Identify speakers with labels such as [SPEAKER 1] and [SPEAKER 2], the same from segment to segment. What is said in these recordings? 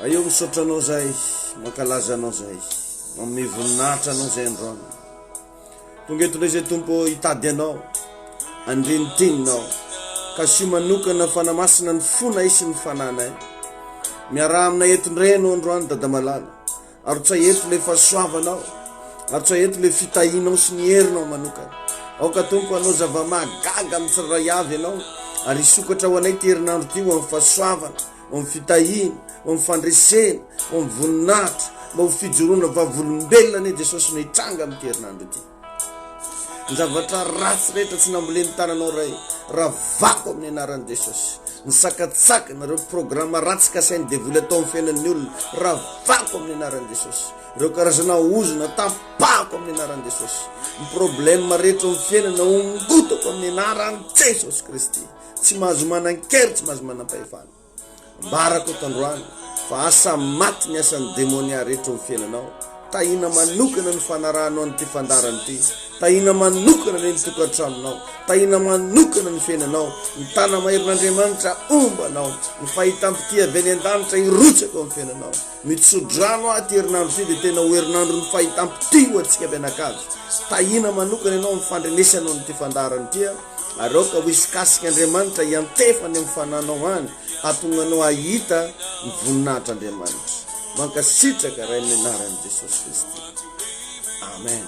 [SPEAKER 1] Ayo misaotra anao zay, mankalaza anao zay, manome voninahitra anao zay androany. Tonga eto indray zay tompo hitady anao, andreniteninao, ka sy manokana fanamasina ny fona isy ny fananay. Miara amina eto indray anao androany dada malala, ary tsy eto le fahasoavanao, ary tsy eto le fitahinao sy ny herinao manokana. Aoka tompo anao zava-mahagaga amin'ny tsirairay avy anao, ary isokatra ho anay ty herinandro ty ho amin'ny fahasoavana, ho amin'ny fitahina, ho amin'ny fandresena, ho amin'ny voninahitra, mba ho fijoroana vavolombelona ane Jesosy no hitranga amin'ny ty herinandro ty. Ny zavatra ratsy rehetra tsy namboleny tananao ray, raha vako amin'ny anaran'i Jesosy. Ny sakatsaka nareo programa ratsy kasainy devoly atao amin'ny fiainan'ny olona, raha vako amin'ny anaran'i Jesosy. Ireo karazana ozona tapako amin'ny anaran'i Jesosy. Ny problème rehetra amin'ny fiainana ongotako amin'ny anaran'i Jesosy Kristy. Tsy mahazo manan-kery, tsy mahazo manam-pahefana. Ambarako tandroany fa asa maty ny asan'ny demonia rehetra amin'ny fiainanao. Tahina manokana ny fanarahanao ny ty fandarany ty, tahina manokana ny tokantraminao, tahina manokana ny fiainanao, ny tana maherin'Andriamanitra ombanao, ny fahitam-pity avy any an-danitra irotsaka amin'ny fiainanao. Mitsodrano aty herinandro ty dia tena ho herinandro ny fahitam-pity ho antsika mianakavy. Tahina manokana ianao ny fandrenesanao ny ty fandarany ty, ary aoka ho isikasika Andriamanitra iantefany amin'ny fananao any, hahatonga anao ahita ny voninahitr'Andriamanitra. Mankasitraka ray amin'ny anaran'i Jesosy Kristy. Amen.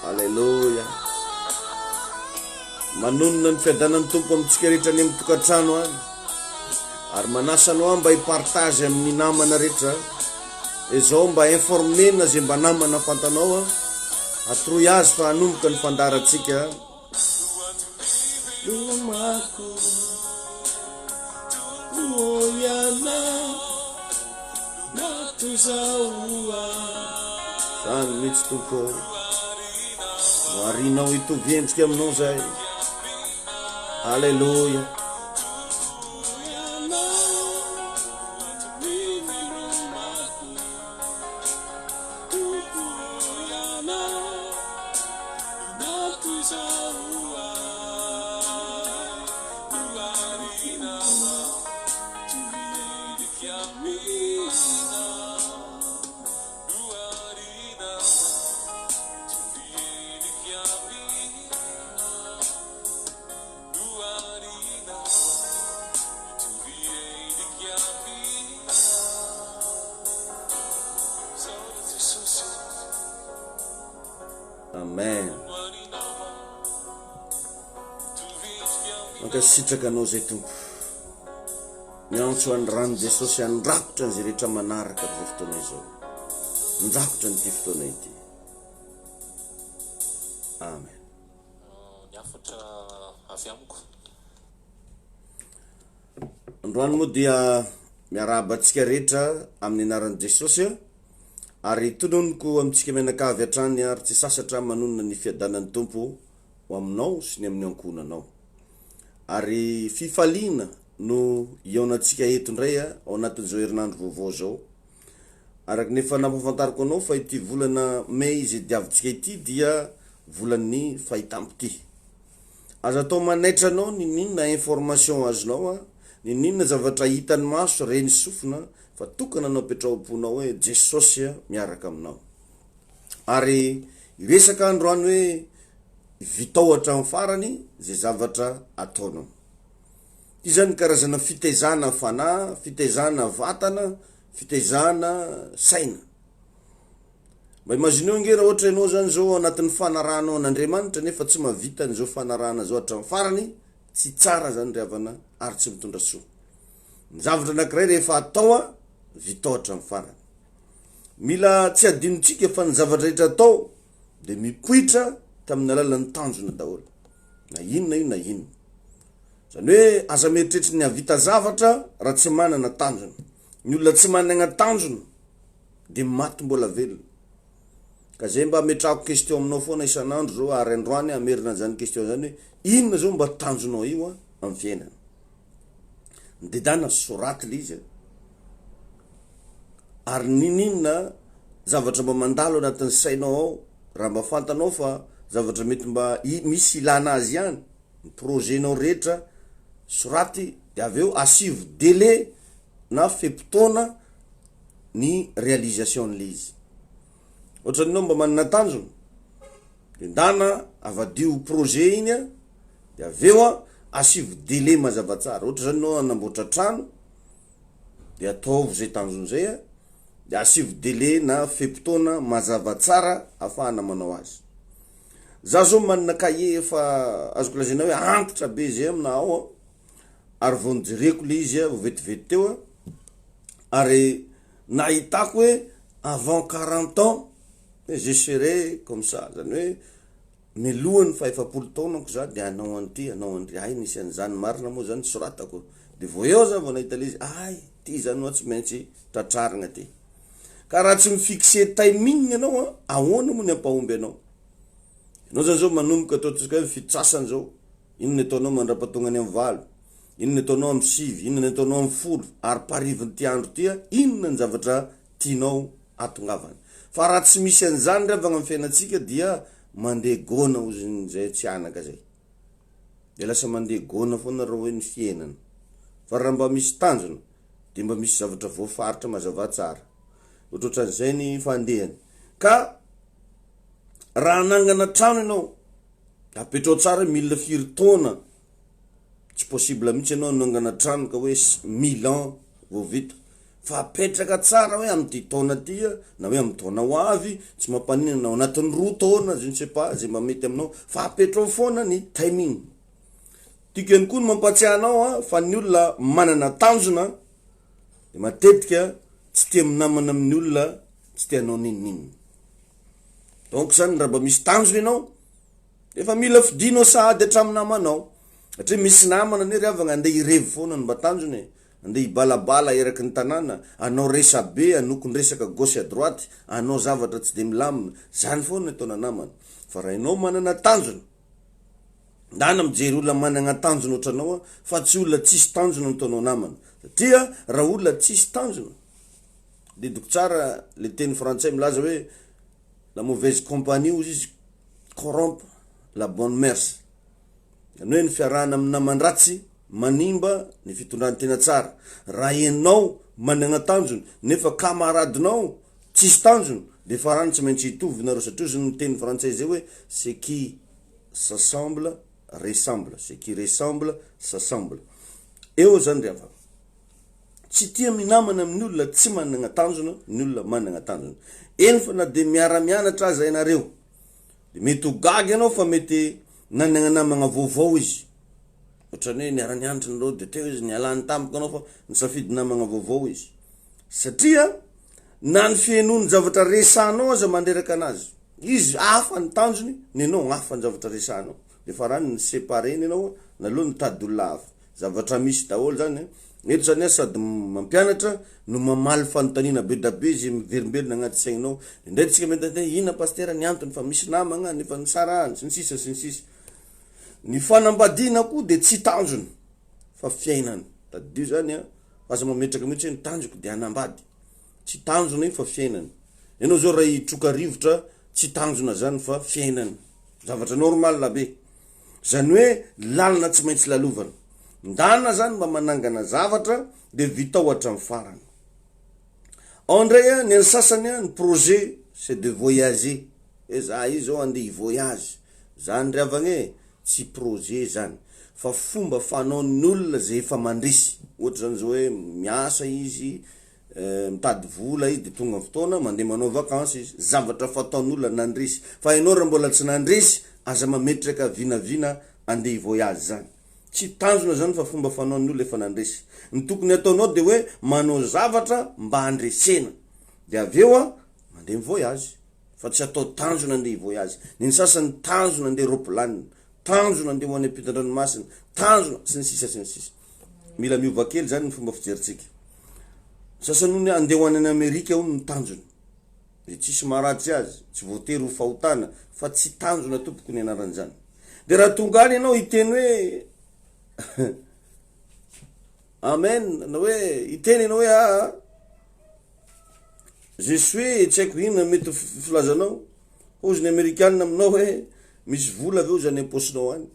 [SPEAKER 1] Alleluia. Manonona ny fiadanan'ny tompo amintsika rehetra ny amin'ny tokantrano any, ary manasanao mba hipartage amin'ny namana rehetra, izao mba informena zay mba namana fantanao, atroy azy fa hanomboka ny fandaratsika. Lomako oiana natozaoa zany mitsy tompo, marinao hitovy endrika aminao zay. Alleluia. Amen. Mankasitraka anao zay tompo, miantso an'ny rano Jesosy andrakotra ny zay rehetra manaraka amin'izao fotoana izao, andrakotra nyty fotoana ity. Amen.
[SPEAKER 2] Niafatra avy amiko.
[SPEAKER 1] Androany moa dia miarabantsika rehetra amin'ny anaran'i Jesosy, ary tononoko amintsika mianakavy hatrany, ary tsy sasatra manonona ny fiadanan'ny tompo ho aminao sy ny amin'ny ankonanao. Ary fifaliana no iaonantsika eto indray ao anatin'izao herinandro vaovao zao. Araka nefa nampafantariko anao fa ity volana May izay diavintsika ity dia volan'ny fahitam-pity. Azo atao manaitra anao ny ninona information azonao, ny ninona zavatra hitany maso reny sofina, fa tokana anao petraom-ponao hoe Jesosy miaraka aminao. Ary iresaka androany hoe vitaohatra amin'ny farany zay zavatra ataonao. Ty zany karazana fitezana fanahy, fitezana vatana, fitezana saina. Mba imagineo nge raha ohatra ianao zany zao anatin'ny fanarahanao an'Andriamanitra nefa tsy mahavita an'izao fanarahana zao hatramin'ny farany, tsy tsara zany ry havana ary tsy mitondra soa. Ny zavatra anankiray rehefa atao vitaohatra amin'ny farany. Mila tsy adinontsika fa ny zavatra rehetra atao dia mipoitra tamin'ny alalan'ny tanjona daholo. Na inona io na inona. Zany hoe aza mieritreritra ny havita zavatra raha tsy manana tanjona. Ny olona tsy manana tanjona dia maty mbola velona. ka zay mba metrako question aminao foana isan'andro zao ary androany amerina zany question zany hoe inona zao mba tanjonao io amin'ny fiainana. Dedana soraty le izy ary ninina zavatra mba mandalo anatin'ny sainao ao raha mba fantanao fa zavatra mety mba misy ilana azy ihany ny projetnao rehetra soraty de aveo asivo délai na fepotona ny réalisation le izy. Ohatranao mba manana tanjona de ndana avadio projet iny de aveo asivo délai mazava tsara. Ohatra zany anao anamboatra trano de ataovy zay tanjona zay de asivo délai na fepotona mazava tsara afahana manao azy. Za zao manana cahier efa azoko lazaina hoe antitra be zay aminao ary vao nijereko le izy vetivety teo ary nahitako hoe avant 40 ans je serai comme ça, zany hoe milohany fa 70 taonako za de anao an'ity anao andry ay nisy an'izany marina moa zany soratako de vao eo za vao nahita le izy ay ty zany hoa tsy maintsy tratrarina ty. Ka raha tsy mifixe timing anao ahoana moa ny ampahomby anao. Anao zany zao manomboka ataotsika hoe fitsasany zao inona ataonao mandrapahatongany amin'ny valo, inona ataonao amin'ny sivy, inona ataonao amin'ny folo ary pariviny ty andro ty inona ny zavatra tianao atongavany. Fa raha tsy misy an'izany ravagna amin'ny fiainatsika dia mandeha gona ozy zay tsy anaka zay. De lasa mandeha gona foana raha hoe ny fiainana. Fa raha mba misy tanjona de mba misy zavatra voafaritra mazava tsara. Ohatran'izay ny fandehany. Ka raha anangana trano ianao apetrao tsara mila firy taona. Tsy possible mihitsy ianao anangana trano ka hoe 1000 ans vao vita. Fa apetraka tsara hoe amin'ny ty taona ty na hoe amin'ny taona ho avy tsy mampanina na anatin'ny 2 taona je ne sais pas zay mba mety aminao fa apetrao foana ny timing. Tiako ihany koa ny mampatsiahy anao fa ny olona manana tanjona de matetika tsy tia minamana amin'ny olona tsy tianao ninninina. Donc zany raha mba misy tanjona ianao efa mila fidinao sahady hatramin'ny namanao. Satria misy namana ne ravagna andeha irevy foana ny mba tanjona andeha ibalabala eraky ny tanàna anao resa be anoko ny resaka gauche à droite anao zavatra tsy de milamina zany foana ataona namana. Fa raha ianao manana tanjona ndana mijery olona manana tanjona ohatranao fa tsy olona tsisy tanjona ataonao namana. Satria raha olona tsisy tanjona de doko tsara le teny frantsay milaza hoe la mauvaise compagnie ozy izy corrompt la bonne mœurs. Zany hoe ny fiarahana amin'ny namandratsy manimba ny fitondrany tena tsara. Raha ianao manana tanjona nefa kamaradinao tsisy tanjona de farany tsy maintsy hitovy nareo satria ozy ny teny frantsay zay hoe ce qui s'assemble ressemble, ce qui ressemble s'assemble. Eo zany rehefa tsy tia minamana amin'ny olona tsy manana tanjona ny olona manana tanjona. Eny fa na de miara-mianatra aza ianareo de mety ho gaga ianao fa mety nanana namagna vaovao izy. Ohatrany hoe niara-nianatra nareo de teo izy nialany tampoka anao fa nisafidy namagna vaovao izy. Satria na ny fihainoany zavatra resanao aza mandreraka anazy. Izy hafa ny tanjony, ny anao hafa ny zavatra resanao. De farany ny séparé ianao na aloha nitady olona hafa. Zavatra misy daholo zany eto zany sady mampianatra no mamaly fanontaniana be da be zay miverimbelona agnaty saignao. Indray tsika mety ina pasteur ny antony fa misy namagna nefa ny sara sy ny sisa sy ny sisa. Ny fanambadiana koa de tsy tanjona fa fiainana. Tadio zany aza mametraka mihitsy ny tanjoko de anambady. Tsy tanjona io fa fiainana. Ianao zao raha hitroka rivotra tsy tanjona zany fa fiainana. Zavatra normal be. Zany hoe lalina tsy maintsy lalovana. Ndana zany mba manangana zavatra de vitao hatramin'ny farany. Andray ny sasany ny projet c'est de voyager. E za io zao andeha voyage. Zany ravagna tsy projet zany fa fomba fanaon'olona zay efa mandrisy. Ohatra zany zao hoe miasa izy mitady vola izy de tonga fotoana mandeha manao vacances izy. Zavatra fataon'olona nandrisy. Fa ianao raha mbola tsy nandrisy aza mametraka vinavina andeha voyage zany. Tsy tanjona zany fa fomba fanaon'olona efa nandrisy. Ny tokony ataonao de hoe manao zavatra mba andresena. De aveo mandeha voyage. Fa tsy atao tanjona andeha voyage. Ny sasany tanjona andeha roplanina, tanjona andeha ho any ampitan-dranomasina, tanjona sy ny sisa sy ny sisa. Mila miova kely zany ny fomba fijeritsika. Sasany andeha ho any Amerika hono ny tanjona. tsisy maratsy azy tsy voatery ho fahotana fa tsy tanjona tompoko ny anaran'izany. De raha tonga any ianao iteny hoe amen na hoe iteny ianao hoe je suis tsy haiko inona mety filazanao ozy ny amerikanina aminao hoe misy vola aveo zany amposinao any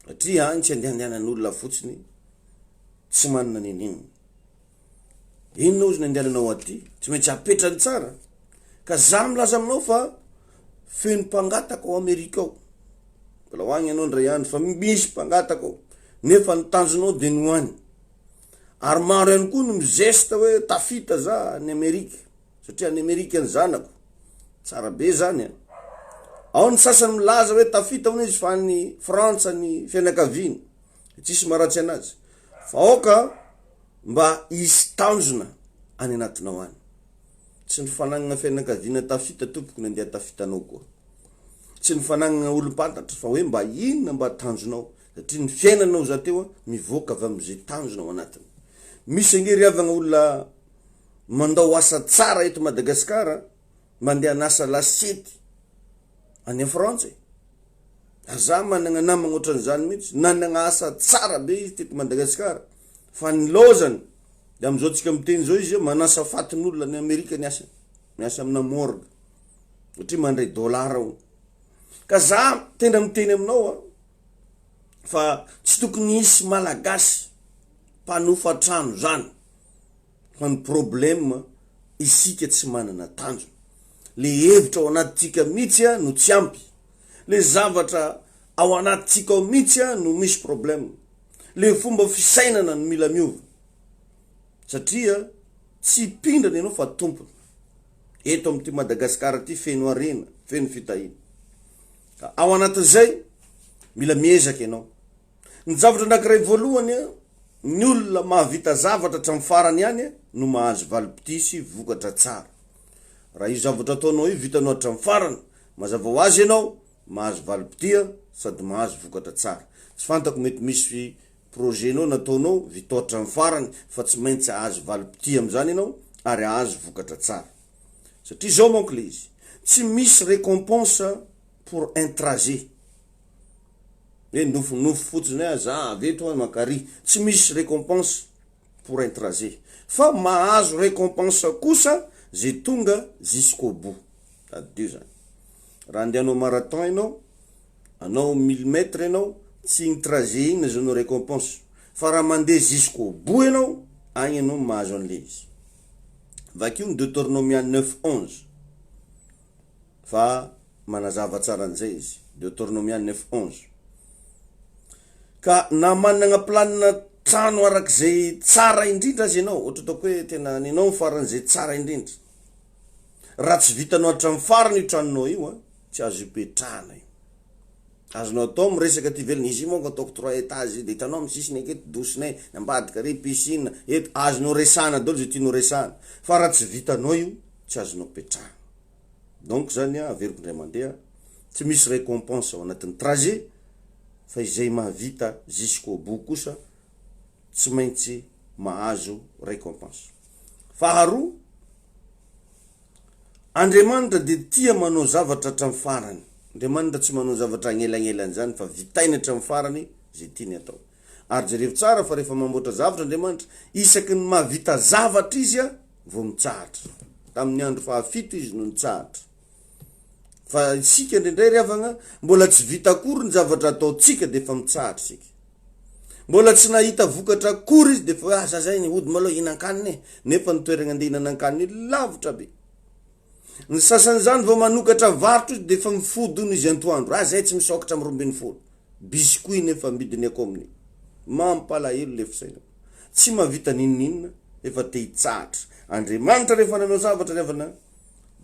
[SPEAKER 1] satria any tsy andehandehanan'olona fotsiny tsy manana ninino. Inona ozy ny andehananao aty tsy maintsy apetrany tsara. Ka za milaza aminao fa feno mpangataka ao Amerika ao. Mbola hoagny ianao ndray andro fa misy mpangataka ao nefa ny tanjonao de ny hoany. Ary maro ihany koa no mizesta hoe tafita za ny Amerika satria ny Amerika ny zanako. Tsara be zany. Ao ny sasany milaza hoe tafita hono izy fa ny Frantsa ny fianakaviany. Tsisy maratsy anazy. Fa aoka mba isy tanjona any anatinao any. Tsy ny fanagnana fianakaviana tafita tompoko ny andeha tafitanao koa. Tsy ny fanagnana olom-pantatra fa hoe mba inona mba tanjonao satria ny fiainanao za teo mivoaka avy am'izay tanjonao anatiny. Misy angery avagna olona mandao asa tsara eto Madagasikara mandeha nasa lasety any Frantsa. Za managna namagna ohatran'izany mihitsy nanagna asa tsara be izy teto Madagasikara fa ny lozany de am'izao tsika miteny zao izy manasa fatin'olona ny Amerika miasa amina morgue satria mandray dolara ao. Ka za tena miteny aminao fa tsy tokony hisy malagasy mpanofa trano zany fa ny problème isika tsy manana tanjo. Le hevitra ao anatintsika mihitsy no tsy ampy. Le zavatra ao anatintsika ao mihitsy no misy problème. Le fomba fisainana no mila miova satria tsy pindrana ianao fa tompony. Eto amin'ity Madagasikara ty feno arena, feno fitahina. Ka ao anatin'izay mila miezaka ianao. Ny zavatra anankiray voalohany ny olona mahavita zavatra hatramin'ny farany any no mahazo valim-potisy vokatra tsara. Raha io zavatra ataonao io vitanao hatramin'ny farany, mazava ho azy ianao mahazo valim-potia sady mahazo vokatra tsara. Tsy fantako mety misy projenao nataonao vitao hatramin'ny farany fa tsy maintsy ahazo valim-potia am'izany ianao ary ahazo vokatra tsara. Satria zao manko le izy, tsy misy récompense pour un trajet. Nofo fotsiny za aveto makary, tsy misy récompense pour un trajet. Fa mahazo récompense kosa zay tonga jusqu'au bout. Adio zany. Raha andehanao marathon ianao, anao 1000 mètres ianao, tsy ny trajet iny azonao récompense. Fa raha mandeha jusqu'au bout ianao, agny ianao mahazo an'le izy. Vakio ny Deutéronomia 9:11. Fa manazava tsara an'izay izy. Deutéronomia 9:11. Ka na managna planina trano arak'izay tsara indrindra azy ianao, ohatra ataoko hoe tena ninao faran'izay tsara indrindra. Raha tsy vitanao hatramin'ny farany io tranonao io, tsy azo ipetrahana io. Azonao atao miresaka ty velona izy monko ataoko 3 étages de hitanao amin'ny sisiny aketo doucenay nambadika re piscine eto azonao resana daholo zay tianao resana. Fa raha tsy vitanao io tsy azonao petrahana. Donc zany averiko indray mandeha tsy misy récompense ao anatin'ny trajet fa izay mahavita jusqu'au bout kosa tsy maintsy mahazo récompense. Faharoa, Andriamanitra de tia manao zavatra hatramin'ny farany. Andriamanitra tsy manao zavatra agnelagnelany zany fa vitainy hatramin'ny farany zay tiany atao. Ary jereo tsara fa rehefa mamboatra zavatra Andriamanitra, isaky ny mahavita zavatra izy vao mitsahatra. Tamin'ny andro fahafito izy no nitsahatra. Fa isika indrindray riavagna mbola tsy vita akory ny zavatra ataotsika de fa mitsahatra isika. Mbola tsy nahita vokatra akory izy de fa zay ny hody malo hinan-kaniny nefa ny toerana andeha hinan-kaniny lavitra be. Ny sasany zany vao manokatra varotra izy de fa mifodony izy antoandro. Zay tsy misokatra amin'ny 12. Biscuit nefa midiny ako amin'ny. Mampalahelo le fisaina. Tsy mahavita ninina efa te hitsahatra. Andriamanitra rehefa nanao zavatra rehefa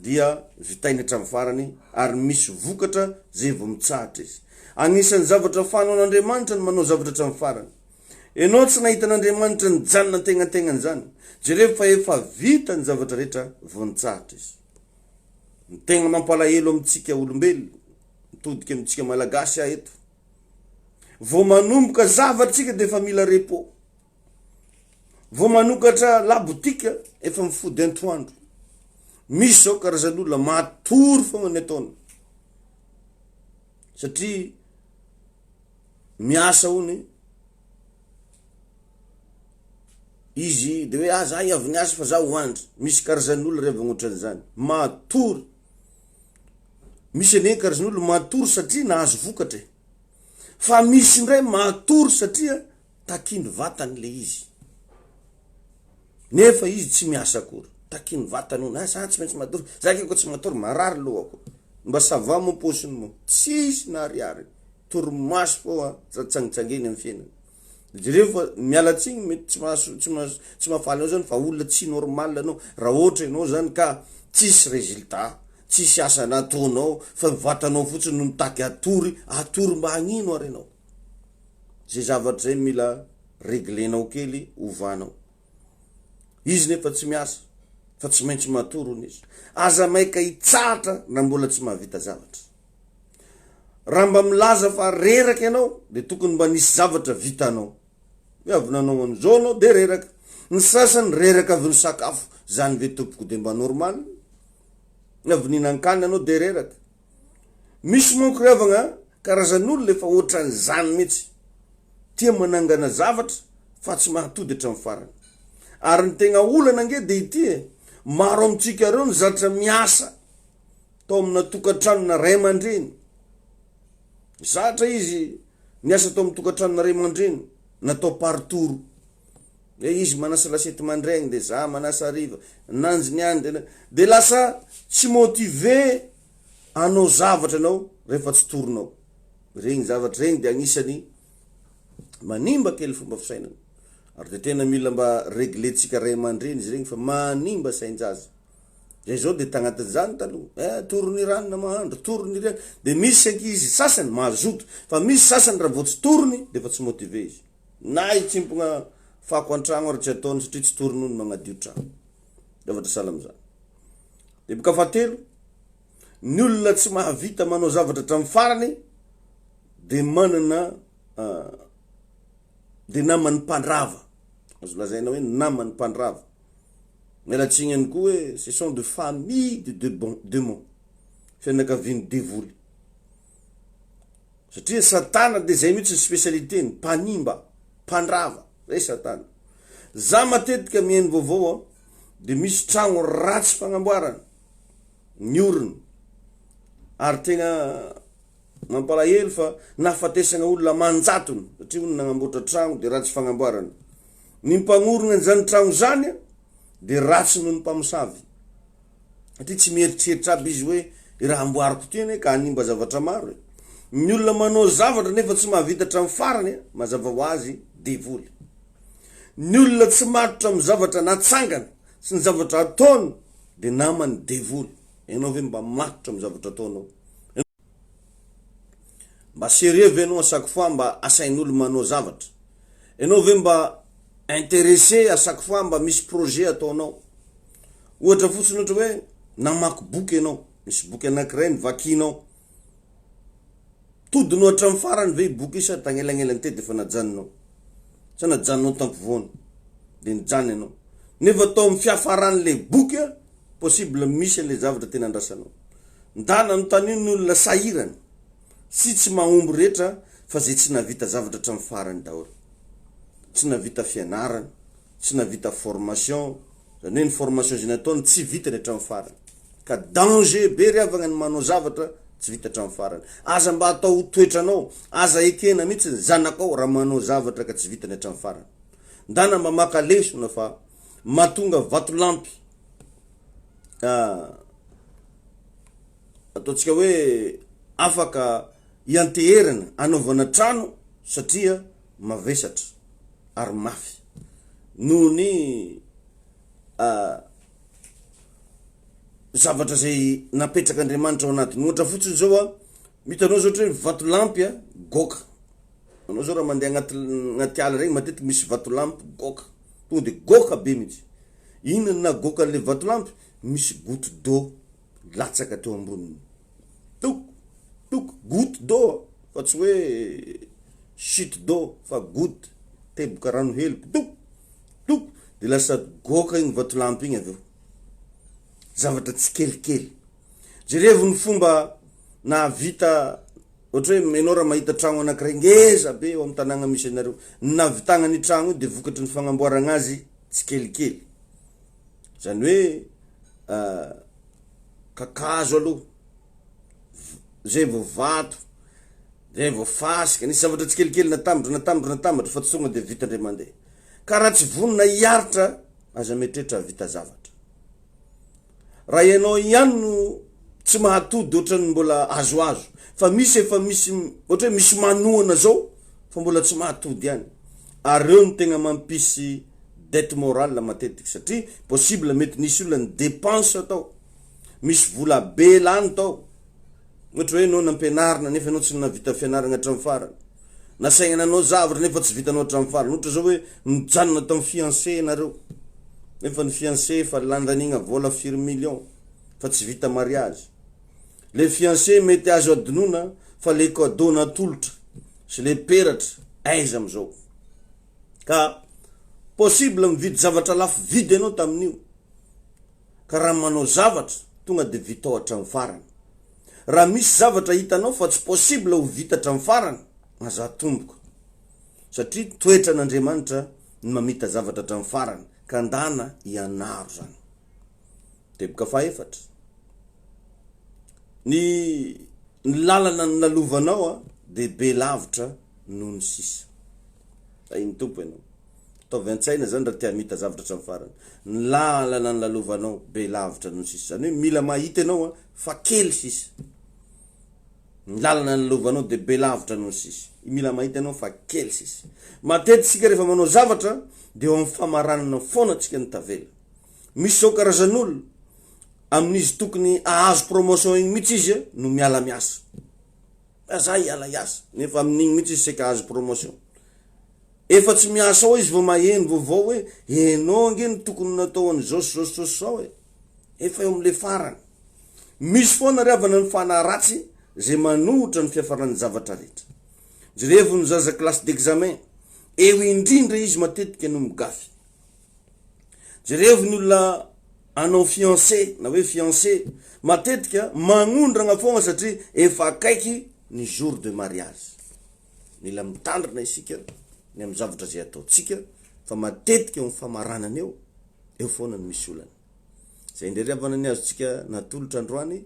[SPEAKER 1] dia vitainy hatramin'ny farany ary misy vokatra zay vao mitsahatra izy. Anisan'ny zavatra fanaon'Andriamanitra no manao zavatra hatramin'ny farany. Enao tsy nahitan'Andriamanitra ny janona tegnategnany zany. Jereo fa efa vita ny zavatra rehetra vao nitsahatra izy. Ny tegna mampalahelo amintsika olombelona, mitodika amintsika malagasy eto. Vao manomboka zavatsika de efa mila repos. Vao manokatra labotika efa mifody antoandro. misy zao karazan'olona matory fogna ny ataony satria miasa hony izy de hoe za avy niasa fa za hoandry. Misy karazan'olona reva ohatran'izany matory. Misy ane karazan'olona matory satria nahazo vokatra, fa misy ndray matory satria takiny vatany le izy, nefa izy tsy miasa akory. Takiny vatany hony sa tsy maintsy matory, za keko tsy matory marary lohako, mba sava mo posiny mo tsisy nariary torimaso foa tsangitsangeny amin'ny fiainana. Rehefa mialatsiny mety tsy mahafaly anao zany fa olona tsy normal anao raha ohatra ianao zany ka tsisy résultat, tsisy asa nataonao fa vatanao fotsiny no mitaky atory mba hagnino ary anao. Zay zavatra zay mila réglenao kely ovanao. Izy nefa tsy miasa fa tsy maintsy matory hony izy. Aza maika hitsatra na mbola tsy mahavita zavatra. Raha mba milaza fa reraka ianao de tokony mba nisy zavatra vitanao. Avy nanao an'izao anao de reraka. Ny sasany reraka avy ny sakafo, zany ve tompoko de mba normal. Avy ninan-kany anao de reraka. Misy monko revagna karazan'olona efa ohatran'izany mihitsy, tia manangana zavatra fa tsy mahatody hatramin'ny farany. Ary ny tegna olana nge de ity maro amintsika reo ny zatra miasa tao amina tokantranona ray aman-dreny. Zatra izy niasa tao amin'ny tokantranona ray aman-dreny, natao partoro. Izy manasa lasety mandraigny de za manasa hariva, nanjy niany de lasa tsy motive anao zavatra anao rehefa tsy toronao. Regny zavatra regny de agnisany manimba kely fomba fisainana. Ary de tena mila mba réglentsika ray aman-dreny izy regny fa manimba sain-jaza. Zay zao de tagnaty zany taloha, torony rano na mahandro, torony rano. De misy ankizy sasany mazoto, fa misy sasany raha vao tsy torony de fa tsy motive izy. Na itsimpogna fako an-tragno ary tsy ataony satria tsy torony no magnadio tragno. Zavatra sahala am'zany. De boka fahatelo, ny olona tsy mahavita manao zavatra hatramin'ny farany de manana de namany mpandrava. Azo lazaina hoe namany mpandrava. Mialatsiny ihany koa hoe ce sont de famille de démons, fianakaviany devoly. Satria satana de zay mihitsy ny spécialité-ny, mpanimba, mpandrava, zay satana. Za matetika mihaino vaovao de misy tragno ratsy fagnamboarana miorina, ary tegna mampalahelo fa nafatesagna olona manjatony satria olona nagnamboatra tragno de ratsy fagnamboarana. Ny mpagnorona an'izany tragno zany de ratsy noho ny mpamosavy. Satria tsy mieritreritra aby izy hoe raha amboariko teny ka hanimba zavatra maro. Ny olona manao zavatra nefa tsy mahavita hatramin'ny farany, mazava ho azy devoly. Ny olona tsy matotra amin'ny zavatra natsangana sy ny zavatra ataony de namany devoly. Ianao ve mba matotra amin'ny zavatra ataonao? Mba sérieux ve anao à chaque fois mba asain'olo manao zavatra? Ianao ve mba intéressé à chaque fois mba misy projet ataonao? Ohatra fotsiny ohatra hoe namaky boky ianao, misy boky anankiray nivakinao, todinao hatramin'ny farany ve boky isa tagnelagnelany tety de fa najaninao. Sa najaninao tampovoany de nijany anao. Nefa tao amin'ny fiafaran'le boky possible misy an'le zavatra tena andrasanao. Ndana notaniny ny olona sahirany sy tsy mahomby rehetra fa zay tsy navita zavatra hatramin'ny farany daholo. Tsy navita fianarana, tsy navita formation, zany hoe ny formation zay nataony tsy vitany hatramin'ny farany. Ka danger be riavagna ny manao zavatra tsy vita hatramin'ny farany. Aza mba atao toetranao, aza ekena mihitsy ny zanakao raha manao zavatra ka tsy vitany hatramin'ny farany. Ndana mba maka lesona fa mahatonga vatolampy ataontsika hoe afaka ianteherana anaovana trano satria mavesatra ary mafy noho ny zavatra zay napetraka Andriamanitra ao anatiny. Ohatra fotsiny zao mitanao zao hoe vatolampy goka. Anao zao raha mandeha agnaty ala regny matetiky misy vatolampy goka, tonga de goka be mihitsy. Inona na goka an'le vatolampy? Misy goutte d'eau latsaka teo amboniny. Tok goutte d'eau, fa tsy hoe chute d'eau fa goutte teboka rano hely tok de lasa goka igny vatolampy igny aveo. zavatra tsy kelikely. Jerevo ny fomba na vita ohatra hoe menao raha mahita tragno anankiray ngeza be eo amin'ny tanàna misy anareo, navitagna ny tragno io de vokatry ny fagnamboaragna azy tsy kelikely. Zany hoe kakazo aloha, zay vao vato, zay vao fasika, nisy zavatra tsy kelikely natambatra fa tsy tonga de vita ndray mandeha. Ka raha tsy vonona hiaritra aza metretra vita zavatra. Raha ianao ihany no tsy mahatody ohatrany mbola azoazo, fa misy efa misy ohatra hoe misy manoana zao fa mbola tsy mahatody ihany. Ary eo no tegna mampisy dette morale matetiky satria possible mety nisy olona ny dépense atao, misy vola be lany tao. Ohatra hoe anao nampianarina nefa anao tsy navita fianarana hatramin'ny farany, nasainanao zavatra nefa tsy vitanao hatramin'ny farany. Ohatra zao hoe mijanona tamin'ny fiancé anareo, nefa ny fiancé fa landanigna vola 4 millions fa tsy vita mariage. Le fiancé mety azo adinona fa le cadeau natolotra sy le peratra aiza amizao. Ka possible mividy zavatra lafo vidy anao tamin'io, ka raha manao zavatra tonga de vitao hatramin'ny farany. Raha misy zavatra hitanao fa tsy possible ho vita hatramin'ny farany, aza tomboka, satria toetra n'Andriamanitra ny mamita zavatra hatramin'ny farany, ka andana ianaro zany. Teboka fahaefatra, ny lalana ny lalovanao de be lavitra noho ny sisa. Iny tompo ianao ataovy an-tsaina zany raha tia mita zavatra hatramin'ny farany. Ny lalana ny lalovanao be lavitra noho ny sisa, zany hoe mila mahita ianao fa kely sisa. Ny lalana ny lalovanao de be lavitra noho ny sisa, mila mahita ianao fa kely sisa. Matetika sika rehefa manao zavatra de eo amin'ny famaranana foana tsika ny tavela. Misy zao karazan'olo amin'izy tokony ahazo promotion igny mihitsy izy no miala miasa. Za hiala hiasa nefa amin'igny mihitsy izy seka ahazo promotion. Efa tsy miasa ao izy vao maheno vaovao hoe enao angeny tokony natao an'izao zao efa eo am'le farany. Misy foana ravana ny fana ratsy zay manohitra ny fiafarany zavatra rehetra. Jerevo ny zaza classe d'examen, eo indrindra izy matetika no migafy. Jerevo ny olona anao fiancé na hoe fiancé, matetika magnondrana foana satria efa akaiky ny jour de mariage. Mila mitandrina isika ny amin'ny zavatra zay ataotsika, fa matetika eo amin'ny famaranana eo foana ny misy olana. Zay indray avana ny azotsika natolotra androany,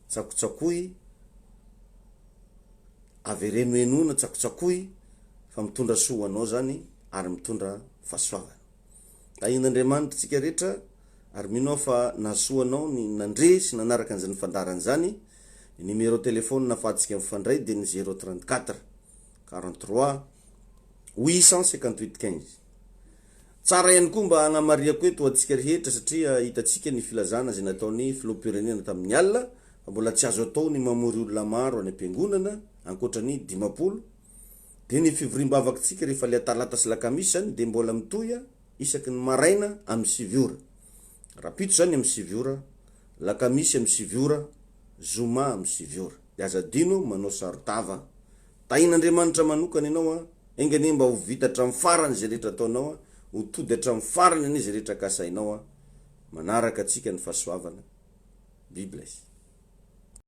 [SPEAKER 1] tsakotsakoy averenoenona, tsakotsakoy fa mitondra soa anao zany ary mitondra fahasoavana. Tahin'Andriamanitra tsika rehetra, ary minao fa nasoanao ny nandre sy nanaraka an'izany fandarana zany. Ny numéro téléphone nafahatsika mifandray de ny 034 43 858 15. Tsara ihany koa mba hagnamariako eto atsika rehetra satria hitatsika ny filazana zay nataony filoham-pirenena tamin'ny alina, fa mbola tsy azo atao ny mamory olona maro any am-piangonana ankoatrany 10. De ny fivoriam-bavakantsika rehefa le talata sy lakamisy zany de mbola mitoya isaky ny maraina amin'ny 9 ora. Rapito zany amin'ny 9 ora, lakamisy amin'ny 9 ora, zoma amin'ny 9 ora. De aza dino manao saritava. Tahin'Andriamanitra manokana ianao engany mba ho vita hatramin'ny farany zay rehetra ataonao, ho tody hatramin'ny farany an'izy rehetra kasainao, manaraka atsika ny fahasoavana. Be blessed.